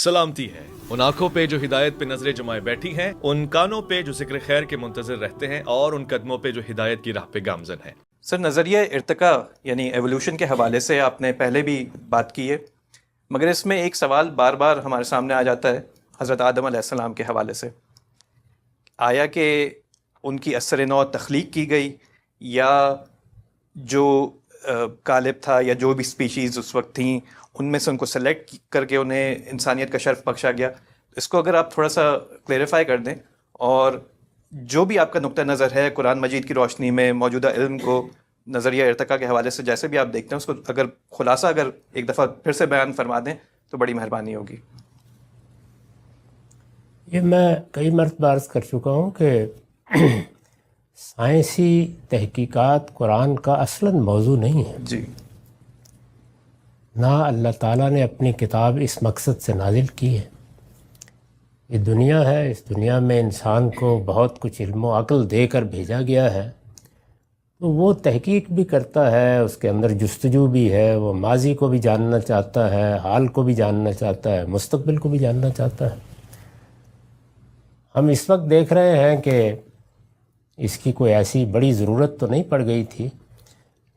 سلامتی ہے ان آنکھوں پہ جو ہدایت پہ نظریں جمائے بیٹھی ہیں، ان کانوں پہ جو ذکر خیر کے منتظر رہتے ہیں، اور ان قدموں پہ جو ہدایت کی راہ پہ گامزن ہیں۔ سر، نظریہ ارتقاء یعنی ایولیوشن کے حوالے سے آپ نے پہلے بھی بات کی ہے، مگر اس میں ایک سوال بار بار ہمارے سامنے آ جاتا ہے حضرت آدم علیہ السلام کے حوالے سے۔ آیا کہ ان کی اثر نو تخلیق کی گئی، یا جو قالب تھا یا جو بھی سپیشیز اس وقت تھیں ان میں سے ان کو سلیکٹ کر کے انہیں انسانیت کا شرف بخشا گیا؟ اس کو اگر آپ تھوڑا سا کلیریفائی کر دیں، اور جو بھی آپ کا نقطہ نظر ہے قرآن مجید کی روشنی میں موجودہ علم کو نظریہ ارتقاء کے حوالے سے جیسے بھی آپ دیکھتے ہیں، اس کو اگر خلاصہ اگر ایک دفعہ پھر سے بیان فرما دیں تو بڑی مہربانی ہوگی۔ یہ میں کئی مرتبہ عرض کر چکا ہوں کہ سائنسی تحقیقات قرآن کا اصلاً موضوع نہیں ہے جی، نہ اللہ تعالیٰ نے اپنی کتاب اس مقصد سے نازل کی ہے۔ یہ دنیا ہے، اس دنیا میں انسان کو بہت کچھ علم و عقل دے کر بھیجا گیا ہے، تو وہ تحقیق بھی کرتا ہے، اس کے اندر جستجو بھی ہے، وہ ماضی کو بھی جاننا چاہتا ہے، حال کو بھی جاننا چاہتا ہے، مستقبل کو بھی جاننا چاہتا ہے۔ ہم اس وقت دیکھ رہے ہیں کہ اس کی کوئی ایسی بڑی ضرورت تو نہیں پڑ گئی تھی،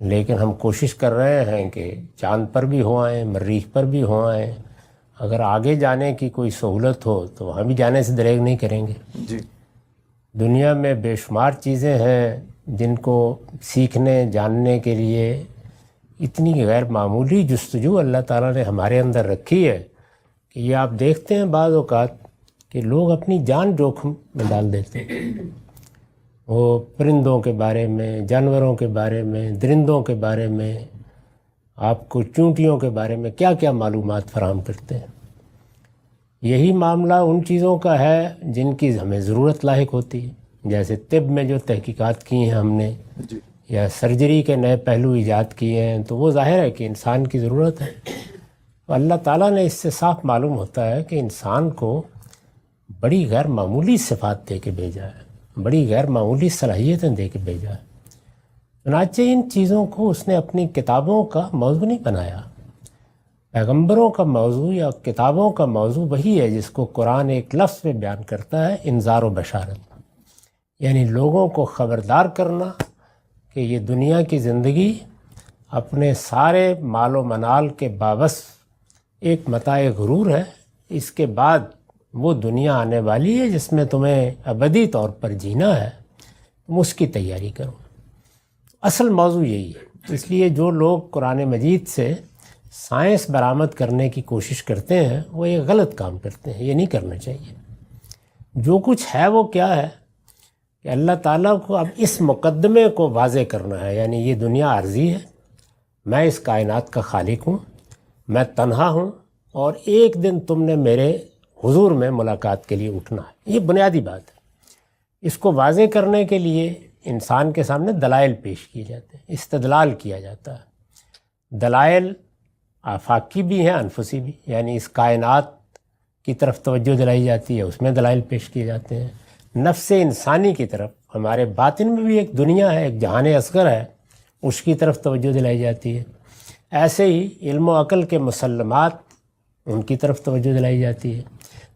لیکن ہم کوشش کر رہے ہیں کہ چاند پر بھی ہو آئیں، مریخ پر بھی ہو آئیں۔ اگر آگے جانے کی کوئی سہولت ہو تو وہاں بھی جانے سے دریغ نہیں کریں گے۔ جی، دنیا میں بے شمار چیزیں ہیں جن کو سیکھنے جاننے کے لیے اتنی غیر معمولی جستجو اللہ تعالیٰ نے ہمارے اندر رکھی ہے کہ یہ آپ دیکھتے ہیں بعض اوقات کہ لوگ اپنی جان جوخم میں ڈال دیتے ہیں۔ وہ پرندوں کے بارے میں، جانوروں کے بارے میں، درندوں کے بارے میں، آپ کو چونٹیوں کے بارے میں کیا کیا معلومات فراہم کرتے ہیں۔ یہی معاملہ ان چیزوں کا ہے جن کی ہمیں ضرورت لاحق ہوتی ہے، جیسے طب میں جو تحقیقات کی ہیں ہم نے، جی، یا سرجری کے نئے پہلو ایجاد کیے ہیں، تو وہ ظاہر ہے کہ انسان کی ضرورت ہے۔ تو اللہ تعالیٰ نے اس سے صاف معلوم ہوتا ہے کہ انسان کو بڑی غیر معمولی صفات دے کے بھیجا ہے، بڑی غیر معمولی صلاحیتیں دے کے بھیجا ہے۔ چنانچہ ان چیزوں کو اس نے اپنی کتابوں کا موضوع نہیں بنایا۔ پیغمبروں کا موضوع یا کتابوں کا موضوع وہی ہے جس کو قرآن ایک لفظ میں بیان کرتا ہے، انذار و بشارت، یعنی لوگوں کو خبردار کرنا کہ یہ دنیا کی زندگی اپنے سارے مال و منال کے باوس ایک متاع غرور ہے، اس کے بعد وہ دنیا آنے والی ہے جس میں تمہیں ابدی طور پر جینا ہے، تم اس کی تیاری کرو۔ اصل موضوع یہی ہے۔ اس لیے جو لوگ قرآن مجید سے سائنس برآمد کرنے کی کوشش کرتے ہیں وہ یہ غلط کام کرتے ہیں، یہ نہیں کرنا چاہیے۔ جو کچھ ہے وہ کیا ہے کہ اللہ تعالیٰ کو اب اس مقدمے کو واضح کرنا ہے، یعنی یہ دنیا عارضی ہے، میں اس کائنات کا خالق ہوں، میں تنہا ہوں، اور ایک دن تم نے میرے حضور میں ملاقات کے لیے اٹھنا ہے۔ یہ بنیادی بات ہے۔ اس کو واضح کرنے کے لیے انسان کے سامنے دلائل پیش کیے جاتے ہیں، استدلال کیا جاتا ہے۔ دلائل آفاقی بھی ہیں، انفسی بھی، یعنی اس کائنات کی طرف توجہ دلائی جاتی ہے، اس میں دلائل پیش کیے جاتے ہیں۔ نفس انسانی کی طرف، ہمارے باطن میں بھی ایک دنیا ہے، ایک جہان اصغر ہے، اس کی طرف توجہ دلائی جاتی ہے۔ ایسے ہی علم و عقل کے مسلمات، ان کی طرف توجہ دلائی جاتی ہے۔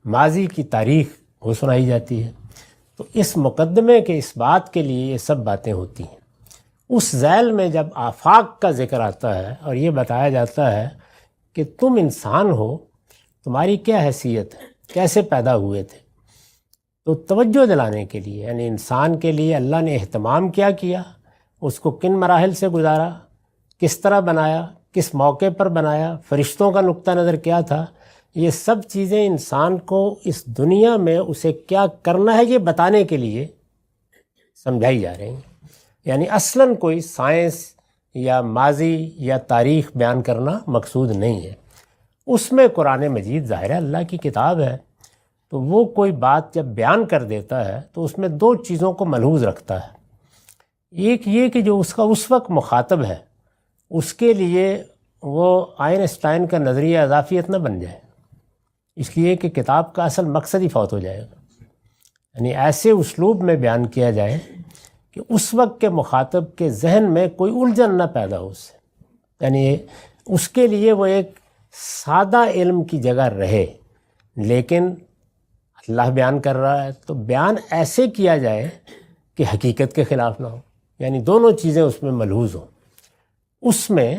ماضی کی تاریخ وہ سنائی جاتی ہے۔ تو اس مقدمے کے اس بات کے لیے یہ سب باتیں ہوتی ہیں۔ اس ذیل میں جب آفاق کا ذکر آتا ہے اور یہ بتایا جاتا ہے کہ تم انسان ہو، تمہاری کیا حیثیت ہے، کیسے پیدا ہوئے تھے، تو توجہ دلانے کے لیے، یعنی انسان کے لیے اللہ نے اہتمام کیا کیا، اس کو کن مراحل سے گزارا، کس طرح بنایا، کس موقع پر بنایا، فرشتوں کا نقطہ نظر کیا تھا، یہ سب چیزیں انسان کو اس دنیا میں اسے کیا کرنا ہے یہ بتانے کے لیے سمجھائی جا رہی ہیں۔ یعنی اصلاً کوئی سائنس یا ماضی یا تاریخ بیان کرنا مقصود نہیں ہے۔ اس میں قرآن مجید ظاہر ہے اللہ کی کتاب ہے، تو وہ کوئی بات جب بیان کر دیتا ہے تو اس میں دو چیزوں کو ملحوظ رکھتا ہے۔ ایک یہ کہ جو اس کا اس وقت مخاطب ہے اس کے لیے وہ آئنسٹائن کا نظریہ اضافیت نہ بن جائے، اس لیے کہ کتاب کا اصل مقصد ہی فوت ہو جائے گا۔ یعنی ایسے اسلوب میں بیان کیا جائے کہ اس وقت کے مخاطب کے ذہن میں کوئی الجھن نہ پیدا ہو اس سے، یعنی اس کے لیے وہ ایک سادہ علم کی جگہ رہے، لیکن اللہ بیان کر رہا ہے تو بیان ایسے کیا جائے کہ حقیقت کے خلاف نہ ہو، یعنی دونوں چیزیں اس میں ملحوظ ہوں۔ اس میں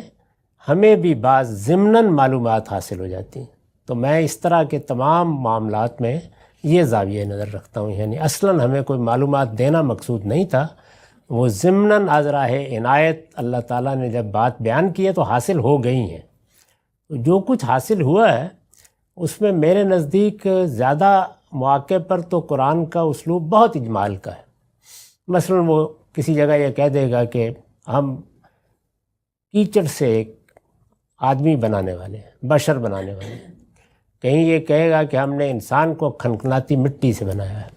ہمیں بھی بعض ضمناً معلومات حاصل ہو جاتی ہیں۔ تو میں اس طرح کے تمام معاملات میں یہ زاویہ نظر رکھتا ہوں، یعنی اصلاً ہمیں کوئی معلومات دینا مقصود نہیں تھا، وہ ضمناً از راہ عنایت اللہ تعالیٰ نے جب بات بیان کی ہے تو حاصل ہو گئی ہیں۔ جو کچھ حاصل ہوا ہے اس میں میرے نزدیک زیادہ مواقع پر تو قرآن کا اسلوب بہت اجمال کا ہے۔ مثلاً وہ کسی جگہ یہ کہہ دے گا کہ ہم کیچڑ سے ایک آدمی بنانے والے ہیں، بشر بنانے والے ہیں، کہیں یہ کہے گا کہ ہم نے انسان کو کھنکھناتی مٹی سے بنایا ہے،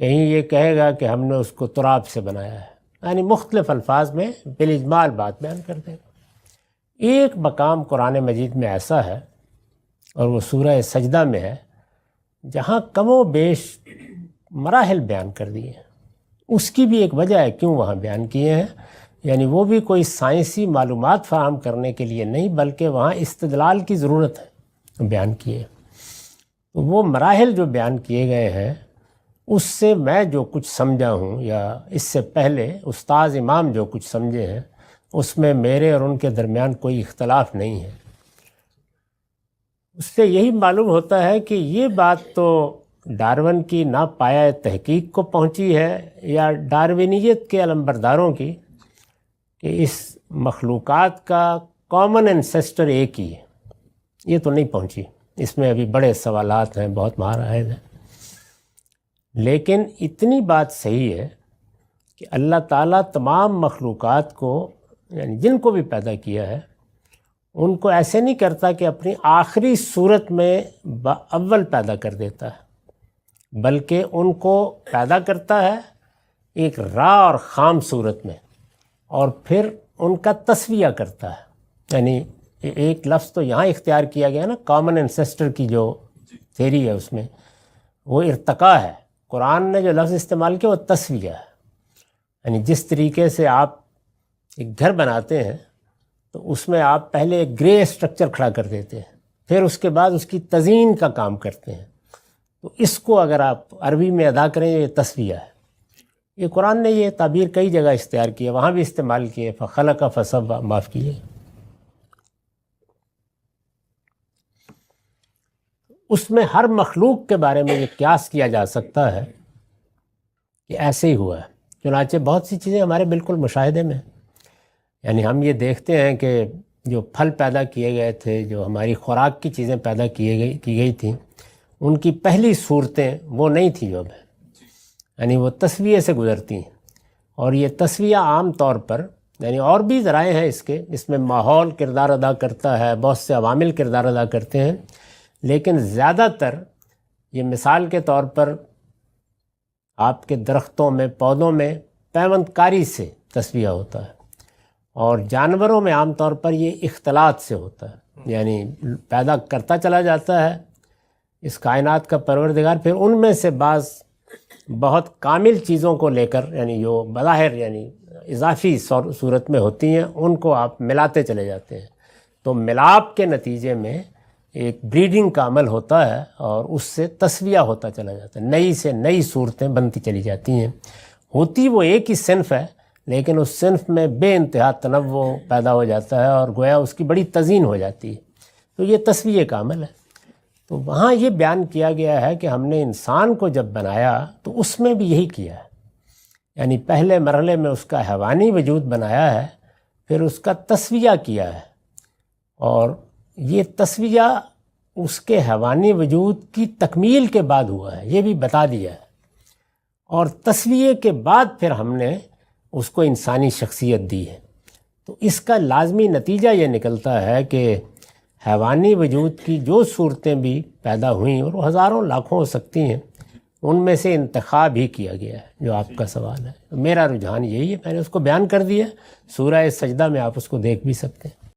کہیں یہ کہے گا کہ ہم نے اس کو تراب سے بنایا ہے، یعنی مختلف الفاظ میں بالاجمال بات بیان کر دے گا۔ ایک مقام قرآن مجید میں ایسا ہے اور وہ سورہ سجدہ میں ہے جہاں کم و بیش مراحل بیان کر دیے ہیں۔ اس کی بھی ایک وجہ ہے کیوں وہاں بیان کیے ہیں، یعنی وہ بھی کوئی سائنسی معلومات فراہم کرنے کے لیے نہیں بلکہ وہاں استدلال کی ضرورت ہے بیان کیے۔ تو وہ مراحل جو بیان کیے گئے ہیں اس سے میں جو کچھ سمجھا ہوں یا اس سے پہلے استاذ امام جو کچھ سمجھے ہیں اس میں میرے اور ان کے درمیان کوئی اختلاف نہیں ہے۔ اس سے یہی معلوم ہوتا ہے کہ یہ بات تو ڈارون کی ناپایہ تحقیق کو پہنچی ہے یا ڈارونیت کے علمبرداروں کی کہ اس مخلوقات کا کامن انسیسٹر ایک ہی ہے، یہ تو نہیں پہنچی۔ اس میں ابھی بڑے سوالات ہیں، بہت مہارائج ہیں، لیکن اتنی بات صحیح ہے کہ اللہ تعالیٰ تمام مخلوقات کو یعنی جن کو بھی پیدا کیا ہے ان کو ایسے نہیں کرتا کہ اپنی آخری صورت میں اول پیدا کر دیتا ہے، بلکہ ان کو پیدا کرتا ہے ایک را اور خام صورت میں اور پھر ان کا تسویہ کرتا ہے۔ یعنی ایک لفظ تو یہاں اختیار کیا گیا نا، کامن انسیسٹر کی جو تھیری ہے اس میں وہ ارتقاء ہے۔ قرآن نے جو لفظ استعمال کیا وہ تسویہ ہے، یعنی جس طریقے سے آپ ایک گھر بناتے ہیں تو اس میں آپ پہلے ایک گرے اسٹرکچر کھڑا کر دیتے ہیں، پھر اس کے بعد اس کی تزئین کا کام کرتے ہیں، تو اس کو اگر آپ عربی میں ادا کریں یہ تسویہ ہے۔ یہ قرآن نے یہ تعبیر کئی جگہ اختیار کی ہے، وہاں بھی استعمال کی ہے، فخلق فسویٰ، معاف کیے۔ اس میں ہر مخلوق کے بارے میں یہ قیاس کیا جا سکتا ہے کہ ایسے ہی ہوا ہے۔ چنانچہ بہت سی چیزیں ہمارے بالکل مشاہدے میں، یعنی ہم یہ دیکھتے ہیں کہ جو پھل پیدا کیے گئے تھے، جو ہماری خوراک کی چیزیں پیدا کی گئی تھیں، ان کی پہلی صورتیں وہ نہیں تھیں جو اب ہیں، یعنی وہ تسویے سے گزرتی ہیں۔ اور یہ تسویہ عام طور پر یعنی اور بھی ذرائع ہیں اس میں ماحول کردار ادا کرتا ہے، بہت سے عوامل کردار ادا کرتے ہیں، لیکن زیادہ تر یہ مثال کے طور پر آپ کے درختوں میں، پودوں میں پیوند کاری سے تسویہ ہوتا ہے، اور جانوروں میں عام طور پر یہ اختلاط سے ہوتا ہے، یعنی پیدا کرتا چلا جاتا ہے اس کائنات کا پروردگار، پھر ان میں سے بعض بہت کامل چیزوں کو لے کر یعنی جو بظاہر یعنی اضافی صورت میں ہوتی ہیں ان کو آپ ملاتے چلے جاتے ہیں، تو ملاپ کے نتیجے میں ایک بریڈنگ کا عمل ہوتا ہے اور اس سے تسویہ ہوتا چلا جاتا ہے، نئی سے نئی صورتیں بنتی چلی جاتی ہیں۔ ہوتی وہ ایک ہی صنف ہے لیکن اس صنف میں بے انتہا تنوع پیدا ہو جاتا ہے اور گویا اس کی بڑی تزئین ہو جاتی ہے، تو یہ تسویہ کا عمل ہے۔ تو وہاں یہ بیان کیا گیا ہے کہ ہم نے انسان کو جب بنایا تو اس میں بھی یہی کیا ہے، یعنی پہلے مرحلے میں اس کا حیوانی وجود بنایا ہے، پھر اس کا تسویہ کیا ہے، اور یہ تسویہ اس کے حیوانی وجود کی تکمیل کے بعد ہوا ہے، یہ بھی بتا دیا ہے، اور تسویے کے بعد پھر ہم نے اس کو انسانی شخصیت دی ہے۔ تو اس کا لازمی نتیجہ یہ نکلتا ہے کہ حیوانی وجود کی جو صورتیں بھی پیدا ہوئیں اور وہ ہزاروں لاکھوں ہو سکتی ہیں، ان میں سے انتخاب ہی کیا گیا ہے، جو آپ کا سوال ہے۔ میرا رجحان یہی ہے، میں نے اس کو بیان کر دیا، سورہ سجدہ میں آپ اس کو دیکھ بھی سکتے ہیں۔